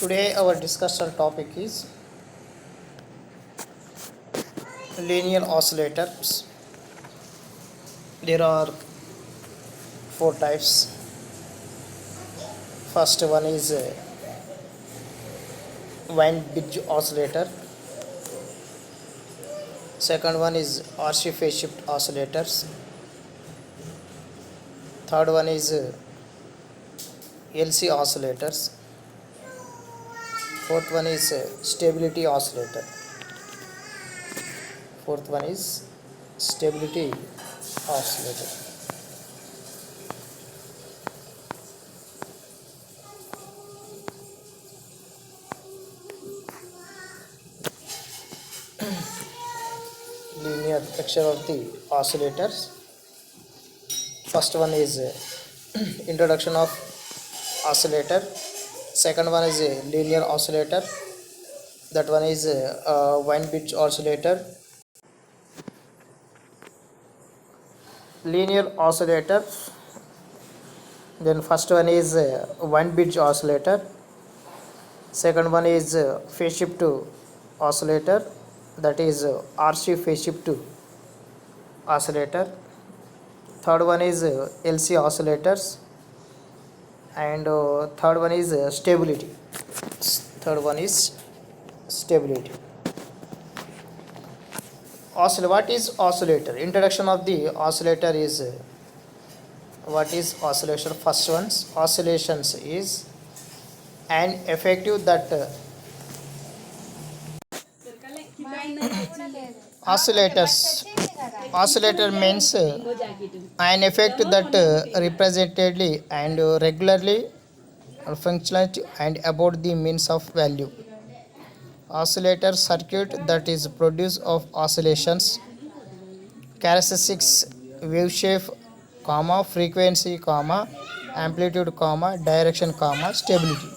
Today our discussion topic is linear oscillators. There are four types. First one is Wien bridge oscillator. Second one is RC phase shift oscillators. Third one is LC oscillators. Fourth one is stability oscillator. Fourth one is stability oscillator. Linear picture of the oscillators. First one is introduction of oscillator. Second one is a linear oscillator. That one is Wien bridge oscillator. Linear oscillator. Then first one is Wien bridge oscillator. Second one is phase shift oscillator. That is RC phase shift oscillator. Third one is LC oscillators, and third one is stability. Third one is stability. What is oscillator? Introduction of the oscillator is what is oscillation? First ones oscillations is an effective that oscillator means an effect that representatively and regularly functions and about the means of value. Oscillator circuit that is produce of oscillations, characteristics, wave shape, comma, frequency, comma, amplitude, comma, direction, comma, stability.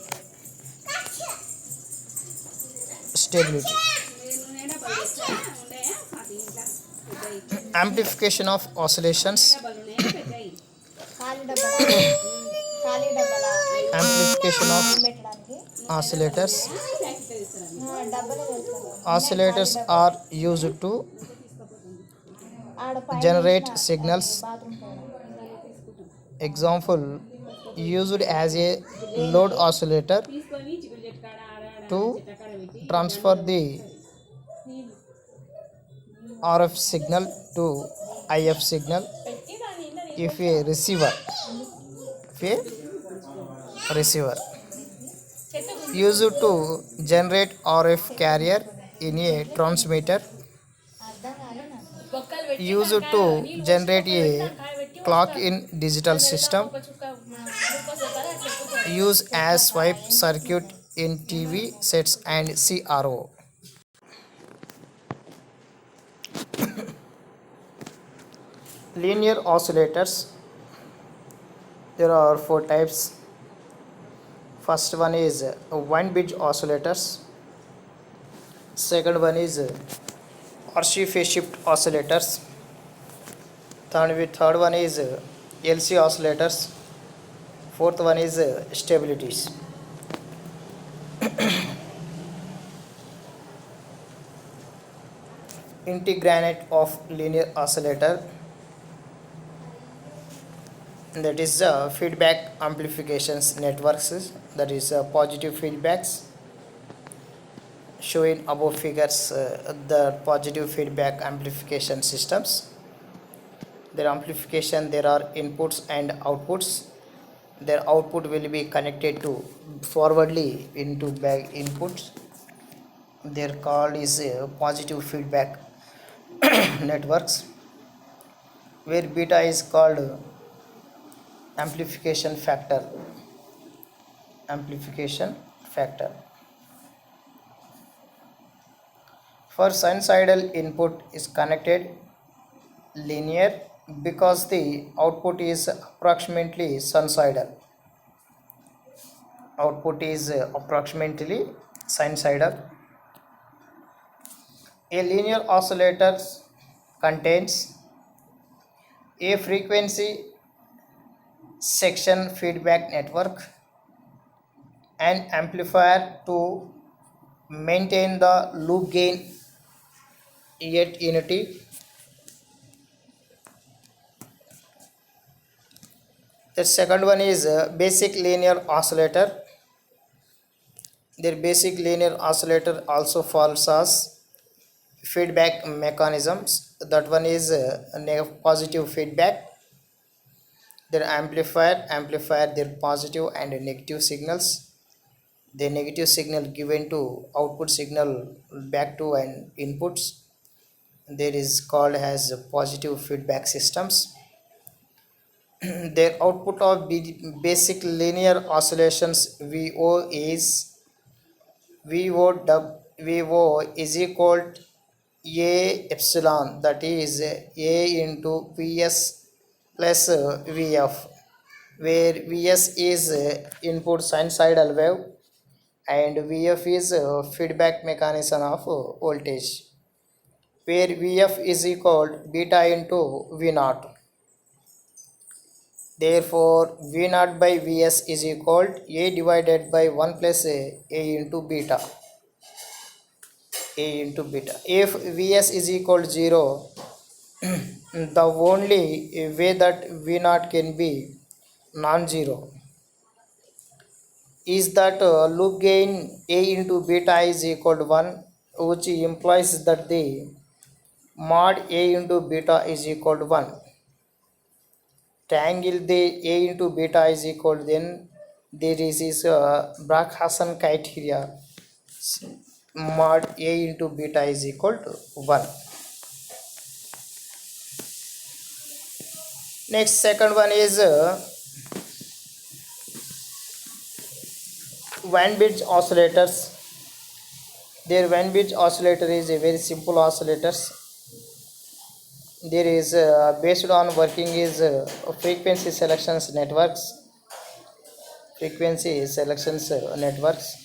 Amplification of oscillations. Amplification of oscillators. Oscillators are used to generate signals. Example, used as a load oscillator to transfer the RF signal to IF signal. If a receiver used to generate RF carrier in a transmitter, used to generate a clock in digital system, used as swipe circuit in TV sets and CRO. Linear oscillators. There are four types. First one is Wien bridge oscillators. Second one is RC phase shift oscillators. Third one is LC oscillators. Fourth one is stabilities. Integranet of linear oscillator, that is feedback amplifications networks, that is positive feedbacks showing above figures. The positive feedback amplification systems, their amplification, there are inputs and outputs. Their output will be connected to forwardly into back inputs. Their called is positive feedback networks, where beta is called amplification factor. For sinusoidal input is connected linear because the output is approximately sinusoidal. A linear oscillator contains a frequency section feedback network, an amplifier to maintain the loop gain yet unity. The second one is basic linear oscillator. Their basic linear oscillator also falls as feedback mechanisms. That one is positive feedback. Their amplifier their positive and negative signals. The negative signal given to output signal back to an inputs. There is called as positive feedback systems. Their output of basic linear oscillations VO is VO is equal to A epsilon, that is A into Vs plus Vf, where Vs is input sinusoidal wave and Vf is feedback mechanism of voltage, where Vf is equal to beta into V naught. Therefore, V naught by Vs is equal to A divided by 1 plus A into beta. A into beta. If Vs is equal to 0, the only way that V naught can be non-zero is that loop gain A into beta is equal to 1, which implies that the mod A into beta is equal to 1. Triangle the A into beta is equal to, then there is Bragg-Hassan criteria, mod A into beta is equal to 1. Next, second one is Wien-Bridge oscillators. Their Wien-Bridge oscillator is a very simple oscillators. There is based on working is frequency selections networks. Frequency selections networks.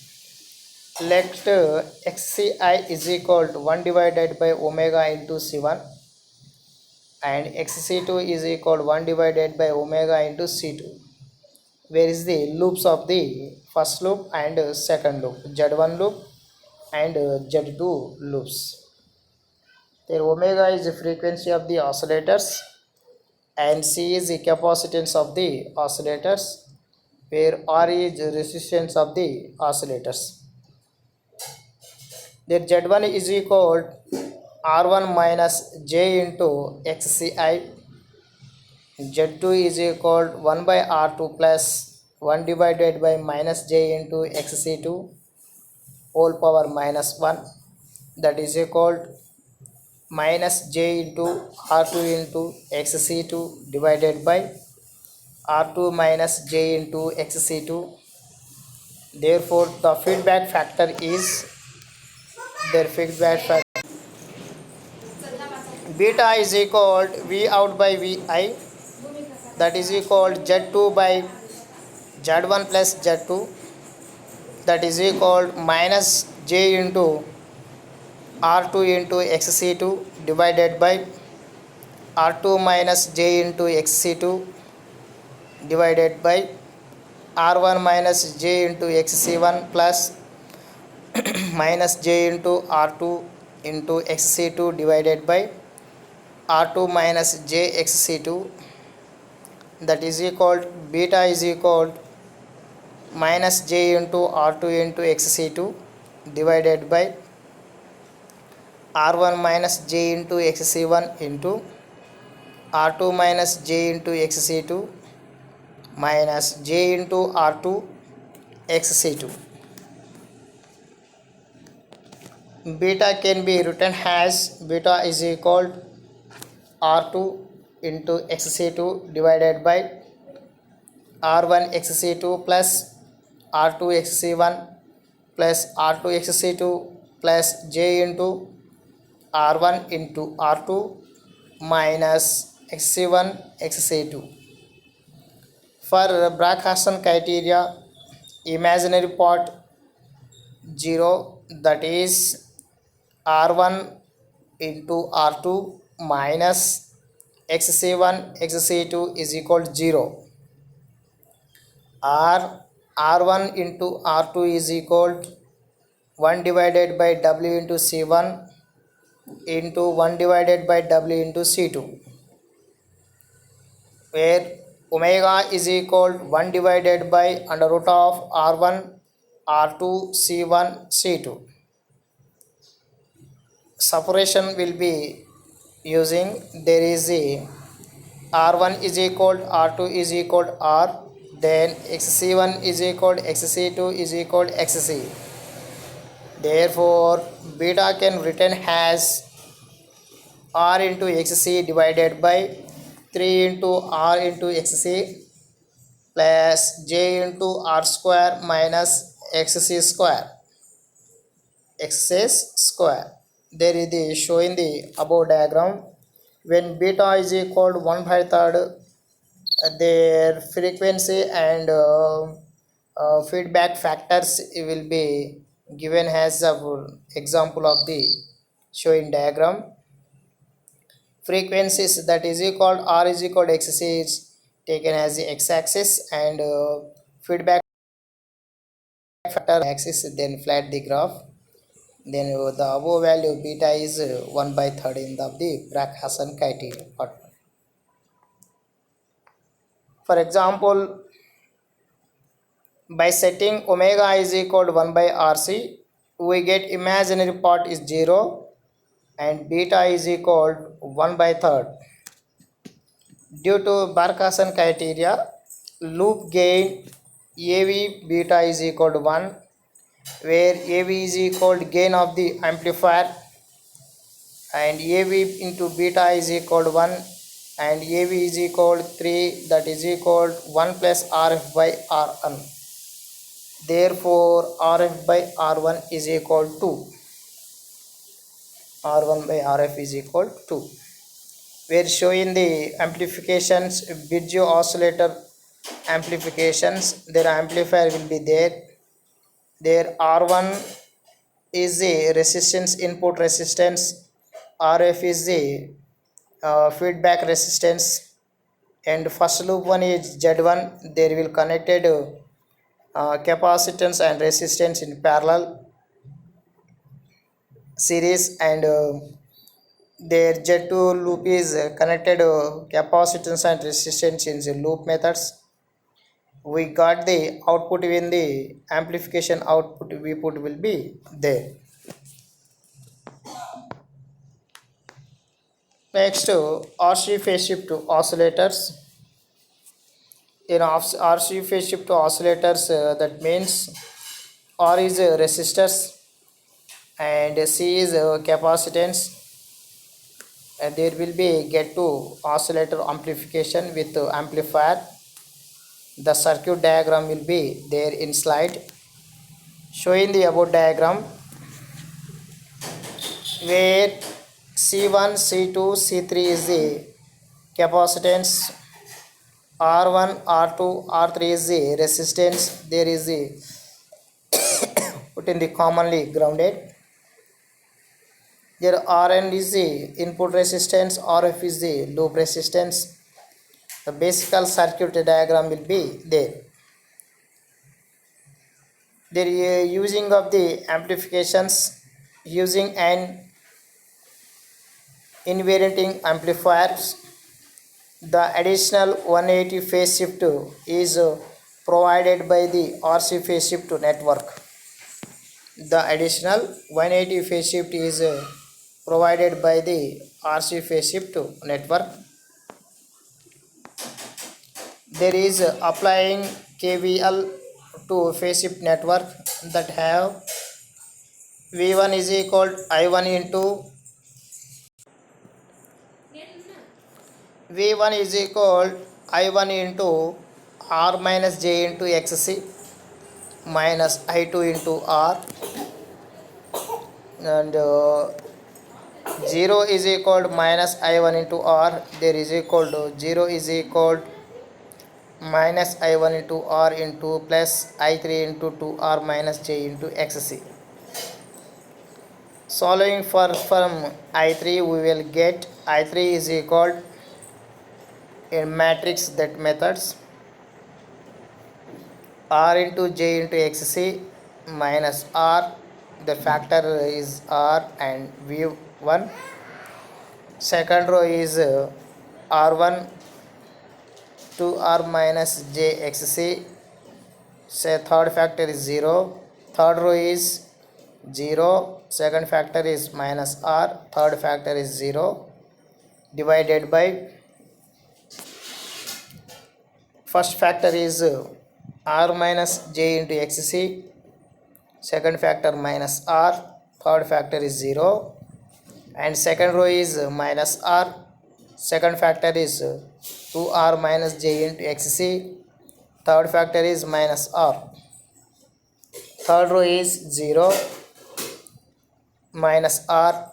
Let xci is equal to 1 divided by omega into c1 and xc2 is equal to 1 divided by omega into c2, where is the loops of the first loop and second loop, z1 loop and z2 loops. Their omega is the frequency of the oscillators and c is the capacitance of the oscillators, where r is the resistance of the oscillators. Their z1 is equal to r1 minus j into xci. z2 is equal to 1 by r2 plus 1 divided by minus j into xc2 whole power minus 1, that is equal to minus j into r2 into xc2 divided by r2 minus j into xc2. Therefore, the feedback factor is their feedback factor beta is equal to V out by Vi, that is equal to Z2 by Z1 plus Z2, that is equal to minus J into R2 into XC2 divided by R2 minus J into XC2 divided by R1 minus J into XC1 plus minus J into R2 into XC2 divided by R2 minus J XC2, that is equal to beta is equal to minus J into R2 into XC2 divided by R1 minus J into XC1 into R2 minus J into XC2 minus J into R2 XC2. Beta can be written as beta is equal to R2 into XC2 divided by R1 XC2 plus R2 XC1 plus R2 XC2 plus J into R1 into R2 minus XC1 XC2. For Bragg-Hassan criteria, imaginary part 0, that is R1 into R2 minus XC1 XC2 is equal to 0, or R1 into R2 is equal to 1 divided by W into C1 into 1 divided by W into C2, where omega is equal to 1 divided by under root of R1 R2 C1 C2. Separation will be using, there is a R1 is equal to R2 is equal to R, then XC1 is equal to XC2 is equal to XC. Therefore beta can written as R into XC divided by 3 into R into XC plus J into R square minus XC square. XC square. There is the showing the above diagram. When beta is equal to 1 by third, their frequency and feedback factors will be given as a example of the showing diagram. Frequencies that is equal to R is equal to XC is taken as the x-axis, and feedback factor axis, then flat the graph. Then the above value beta is 1 by third in the Bragg-Hassan criteria. For example, by setting omega is equal to 1 by RC, we get imaginary part is 0 and beta is equal to 1 by third. Due to Bragg-Hassan criteria, loop gain AV beta is equal to 1, where AV is equal to gain of the amplifier, and AV into beta is equal to 1, and AV is equal to 3, that is equal to 1 plus RF by R1. Therefore RF by R1 is equal to R1 by RF is equal to 2. We are showing the amplifications, Biggio oscillator amplifications. Their amplifier will be there. Their R1 is the resistance, input resistance. RF is the feedback resistance, and first loop one is Z1. There will connected capacitance and resistance in parallel series, and their Z2 loop is connected capacitance and resistance in the loop methods. We got the output in the amplification output we put will be there. Next, RC phase shift to oscillators. In RC phase shift to oscillators, that means R is resistors and C is capacitance, and there will be get to oscillator amplification with amplifier. The circuit diagram will be there in slide. Showing the above diagram, where C1, C2, C3 is the capacitance, R1, R2, R3 is the resistance. There is the put in the commonly grounded. There Rn is the input resistance, RF is the loop resistance. The basic circuit diagram will be there. There using of the amplifications using an invariant amplifiers. The additional 180 phase shift is provided by the RC phase shift network. The additional 180 phase shift is provided by the RC phase shift network. There is applying KVL to phase shift network that have V1 is equal to I1 into V1 is equal I1 into R minus J into XC minus I2 into R, and 0 is equal to minus I1 into R. There is equal to 0 is equal to minus I1 into R into plus I3 into 2R minus J into XC. Solving from I3, we will get I3 is equal in matrix that methods r into j into xc minus r, the factor is r and v1. Second row is r1 2r minus j xc, say third factor is 0. Third row is 0, second factor is minus r, third factor is 0, divided by first factor is r minus j into xc, second factor minus r, third factor is 0, and second row is minus r, second factor is 2r minus j into xc, third factor is minus r, third row is 0 minus r,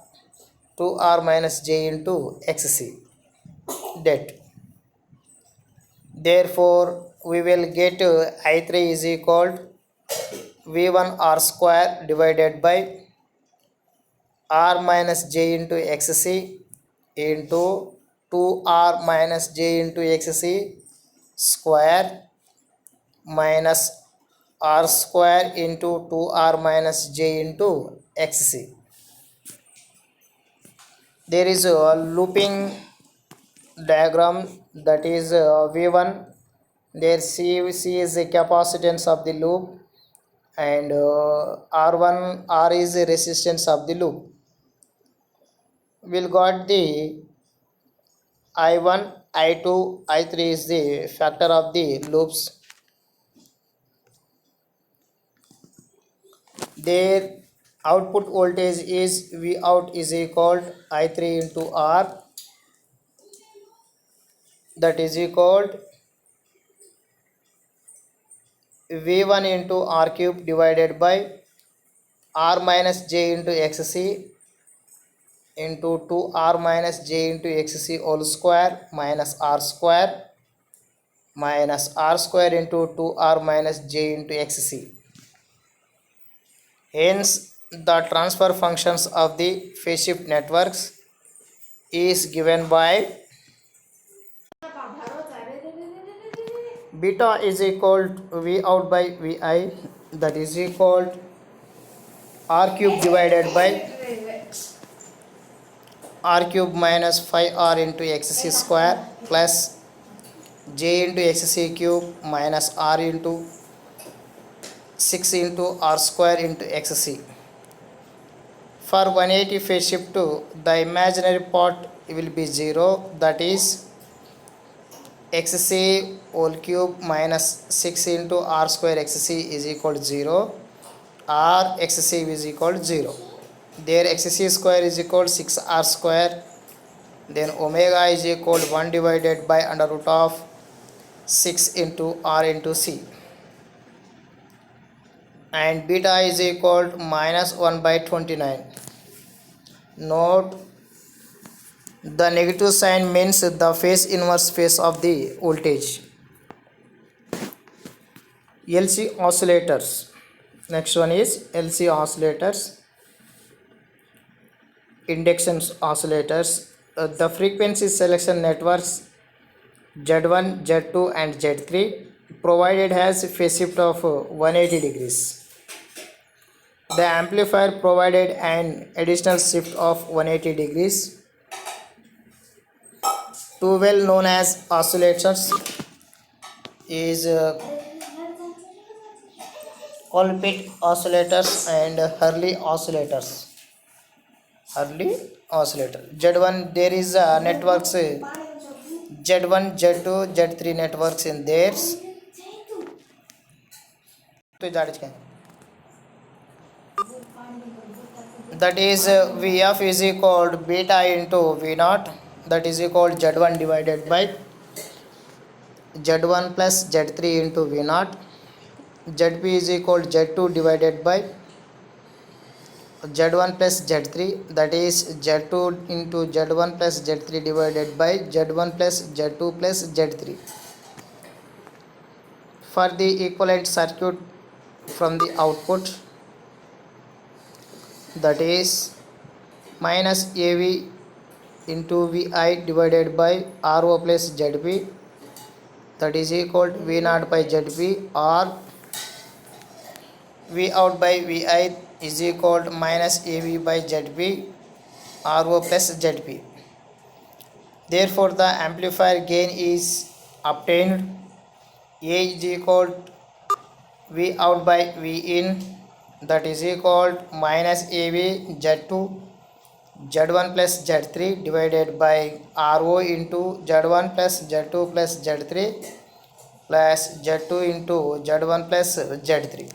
2r minus j into xc, that. Therefore, we will get I3 is equal V1 r square divided by r minus j into xc into 2r minus j into xc square minus r square into 2r minus j into xc. There is a looping diagram, that is V1. There C is the capacitance of the loop, and R is the resistance of the loop. We'll got the I1, I2, I3 is the factor of the loops. Their output voltage is V out is equal to I3 into R, that is equal to V1 into R cube divided by R minus J into XC into 2R minus J into XC whole square minus R square into 2R minus J into XC. Hence, the transfer functions of the phase shift networks is given by beta is equal to V out by Vi, that is equal to R cube divided by R cube minus 5R into XC square plus J into XC cube minus R into 6 into R square into XC. For 180 phase shift, the imaginary part will be 0, that is XC whole cube minus 6 into R square XC is equal to 0, R XC is equal to 0. There XC square is equal to 6R square, then omega is equal to 1 divided by under root of 6 into R into C, and beta is equal to minus 1 by 29. Note, the negative sign means the phase inverse phase of the voltage. LC oscillators. Next one is LC oscillators. Induction oscillators. The frequency selection networks Z1, Z2 and Z3 provided has phase shift of 180 degrees. The amplifier provided an additional shift of 180 degrees. Two well known as oscillators is Colpit oscillators and Hurley oscillators. Z1, there is networks Z1, Z2, Z3 networks in theirs. That is Vf is equal to beta into V naught, that is equal to Z1 divided by Z1 plus Z3 into V naught. Zp is equal to Z2 divided by Z1 plus Z3, that is Z2 into Z1 plus Z3 divided by Z1 plus Z2 plus Z3. For the equivalent circuit from the output, that is minus AV into Vi divided by RO plus Zp, that is equal to V naught by Zp, or V out by Vi is equal to minus Av by Zb Ro plus Zp. Therefore, the amplifier gain is obtained. A is equal to V out by V in, that is equal to minus Av Z2 Z1 plus Z3 divided by Ro into Z1 plus Z2 plus Z3 plus Z2 into Z1 plus Z3.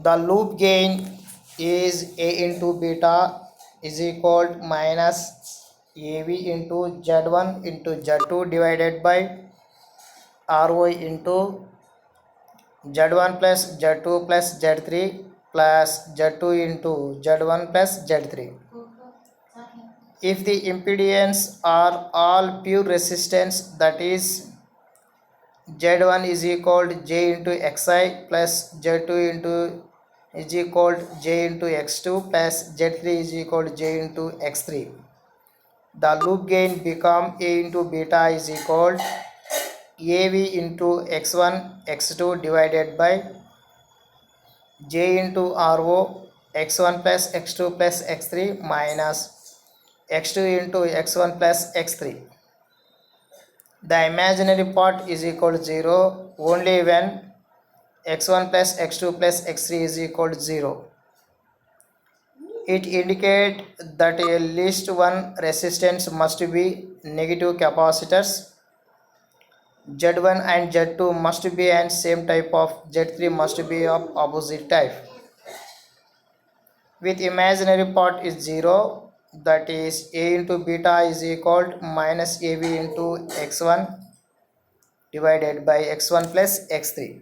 The loop gain is A into beta is equal to minus Av into Z1 into Z2 divided by Ro into Z1 plus Z2 plus Z3 plus Z2 into Z1 plus Z3. If the impedance are all pure resistance, that is Z1 is equal to J into Xi plus Z2 into is equal to J into X2 plus Z3 is equal to J into X3. The loop gain become A into beta is equal to Av into X1 X2 divided by J into Ro X1 plus X2 plus X3 minus X2 into X1 plus X3. The imaginary part is equal to 0 only when X1 plus X2 plus X3 is equal to 0. It indicates that at least one resistance must be negative capacitors. Z1 and Z2 must be and same type of, Z3 must be of opposite type. With imaginary part is 0, that is A into beta is equal to minus Av into X1 divided by X1 plus X3.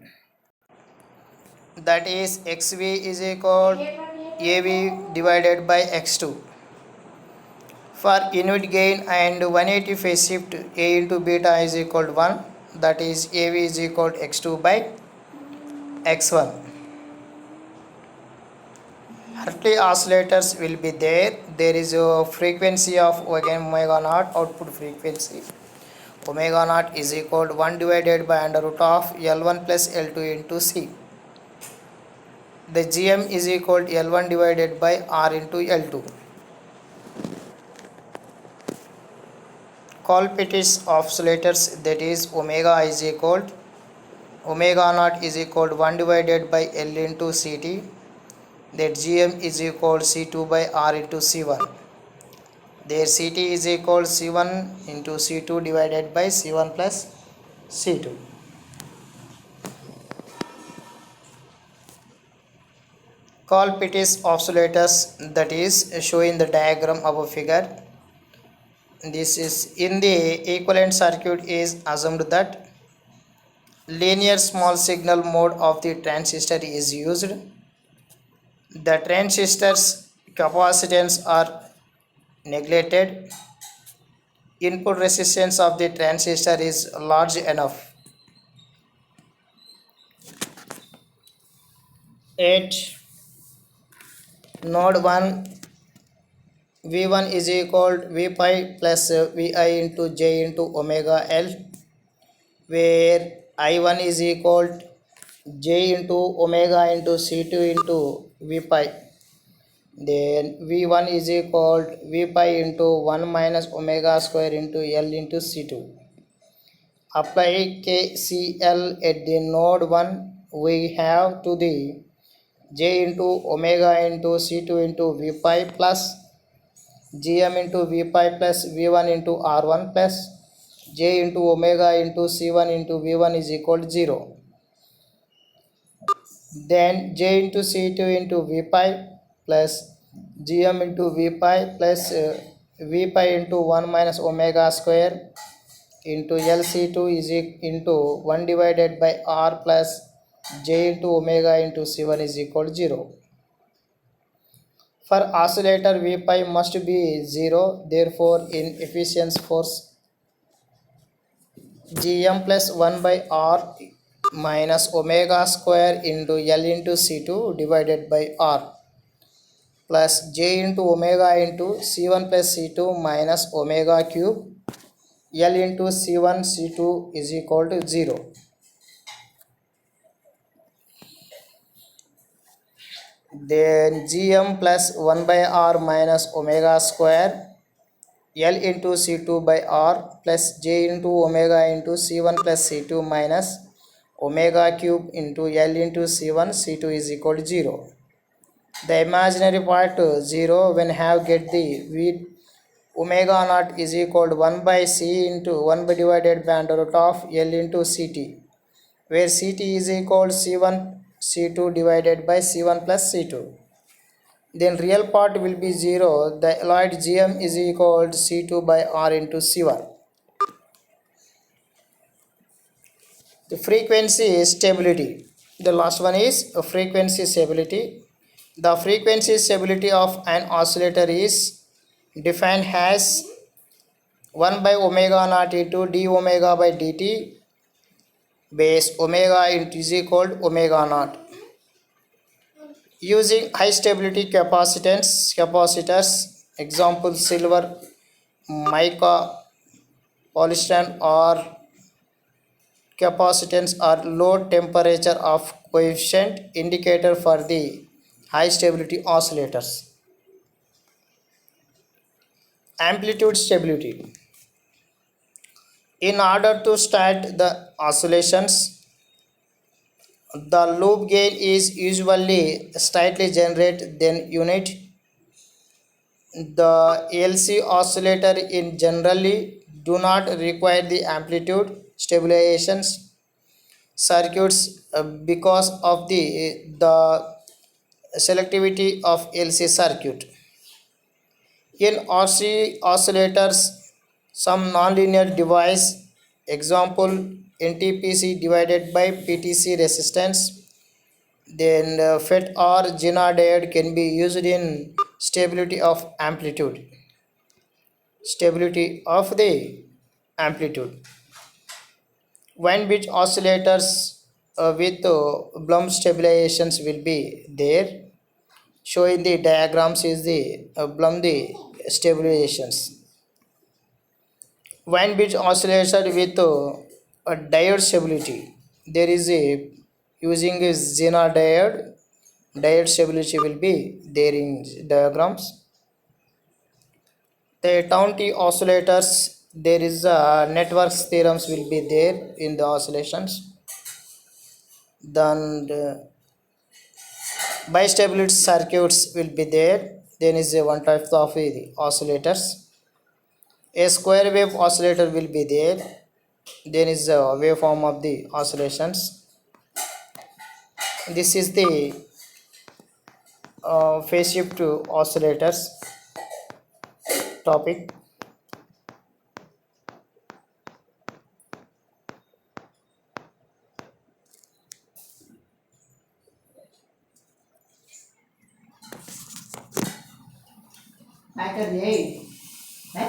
That is Xv is equal to Av divided by X2. For unit gain and 180 phase shift, A into beta is equal to 1, that is Av is equal to X2 by X1. Hartley oscillators will be there. There is a frequency of omega naught, output frequency. Omega naught is equal to 1 divided by under root of L1 plus L2 into C. The Gm is equal to L1 divided by R into L2. Colpitts oscillators, that is omega is equal to omega naught is equal to 1 divided by L into Ct. That Gm is equal to C2 by R into C1. There Ct is equal to C1 into C2 divided by C1 plus C2. Colpitts oscillators, that is shown in the diagram of a figure. This is in the equivalent circuit is assumed that linear small signal mode of the transistor is used. The transistor's capacitance are neglected. Input resistance of the transistor is large enough. At node 1, V1 is equal to V pi plus Vi into J into omega L, where I1 is equal to J into omega into C2 into V pi. Then V1 is equal to V pi into 1 minus omega square into L into C2. Apply KCL at the node 1, we have to the J into omega into C2 into V pi plus Gm into V pi plus V1 into R1 plus J into omega into C1 into V1 is equal to 0. Then J into C2 into V pi plus Gm into V pi plus V pi into 1 minus omega square into LC2 is into 1 divided by R plus J into omega into C1 is equal to 0. For oscillator, V pi must be 0. Therefore, in efficiency force, Gm plus 1 by R minus omega square into L into C2 divided by R plus J into omega into C1 plus C2 minus omega cube L into C1 C2 is equal to 0. then gm plus 1 by r minus omega square L into C2 by R plus J into omega into C1 plus C2 minus omega cube into L into C1 C2 is equal to 0. The imaginary part 0 when have get the with omega naught is equal to 1 by C into 1 by divided by under root of L into Ct, where Ct is equal to C1 C2 divided by C1 plus C2. Then real part will be 0. The alloyed gm is equal to C2 by R into C1. The frequency stability. The last one is a frequency stability. The frequency stability of an oscillator is defined as 1 by omega naught into d omega by dt base omega into is equal to omega naught. Using high stability capacitors, example silver, mica, polystyrene or capacitance are low temperature of coefficient indicator for the high stability oscillators. Amplitude stability. In order to start the oscillations, the loop gain is usually slightly generated then unit. The LC oscillator in generally do not require the amplitude stabilizations circuits because of the selectivity of LC circuit. In RC oscillators, some nonlinear device, example NTPC divided by PTC resistance, then FET or Zener diode can be used in stability of amplitude. Stability of the amplitude. Wine bridge oscillators with Blum stabilizations will be there. Showing the diagrams is the Blum the stabilizations. Wine bridge oscillator with a diode stability. There is a using a Zener diode. Diode stability will be there in diagrams. The Taunty oscillators, there is networks theorems will be there in the oscillations. Then the bistability circuits will be there. Then is a one type of the oscillators. A square wave oscillator will be there. Then is a waveform of the oscillations. This is the phase shift oscillators topic. है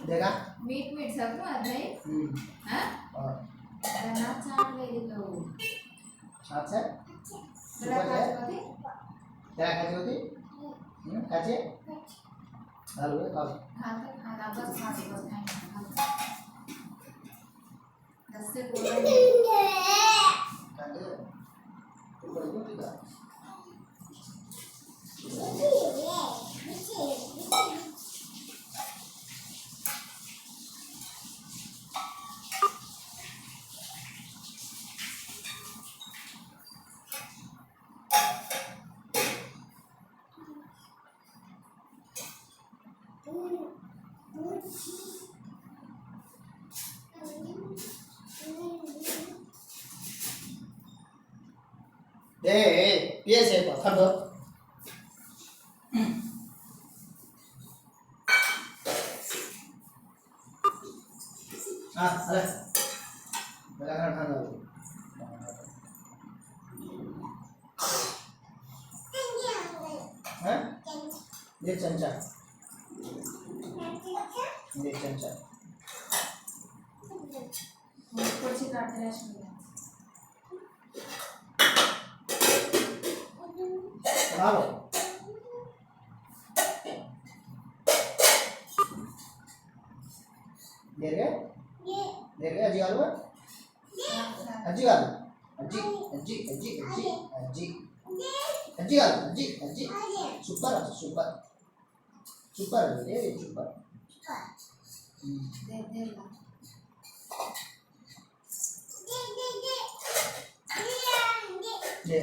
देखा meet meet सब ना नहीं हाँ करना चाट ले लो अच्छा बड़ा खाते होते क्या खाते होते खाते हेलो खाते खाना बस खाते बस खाते दस से बोल रहे खाते ऊपर क्यों दिखा ये से पकड़ दो अरे मेरा खाना खाना हैं ये चमचा ऊपर से काटते रहे bravo देर गया अजी गालो अजी अज्जी काదు अज्जी अज्जी सुपर सुपर सुपर ये सुपर दे दे ला ये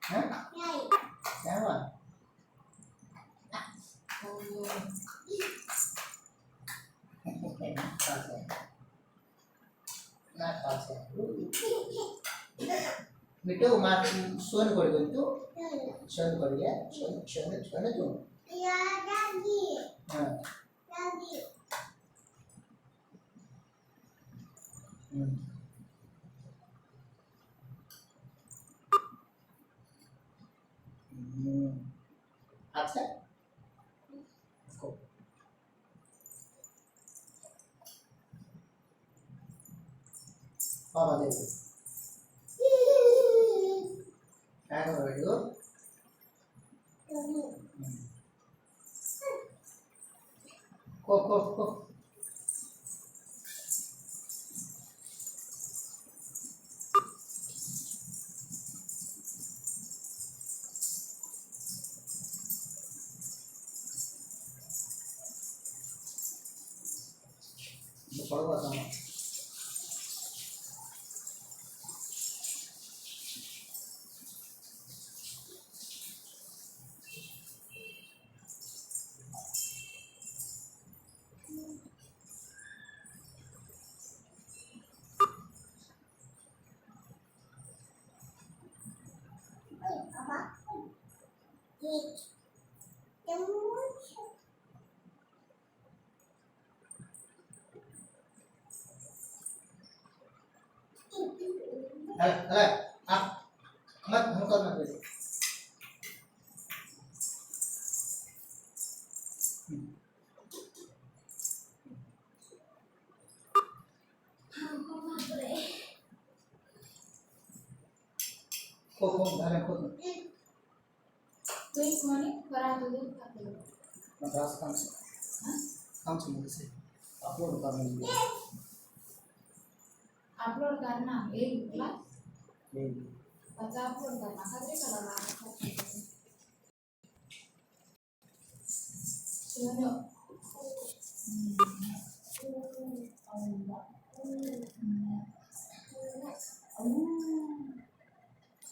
हैं क्या हुआ ना पास है मिठू मार सोन कोड ಬಂತು सोन कोडिಗೆ सोन तू या दादी हां दादी अच्छा को पापा दे क्या कर रहे हो को पढ़ो बताओ अरे आप मत हमको मत दे को धारे को तो एक माने करा तो दे का मद्रास काम से मुझे से अपलोड करने के लिए अपलोड करना एक क्लास नहीं बच्चा अपलोड करना खातिर करा सुनो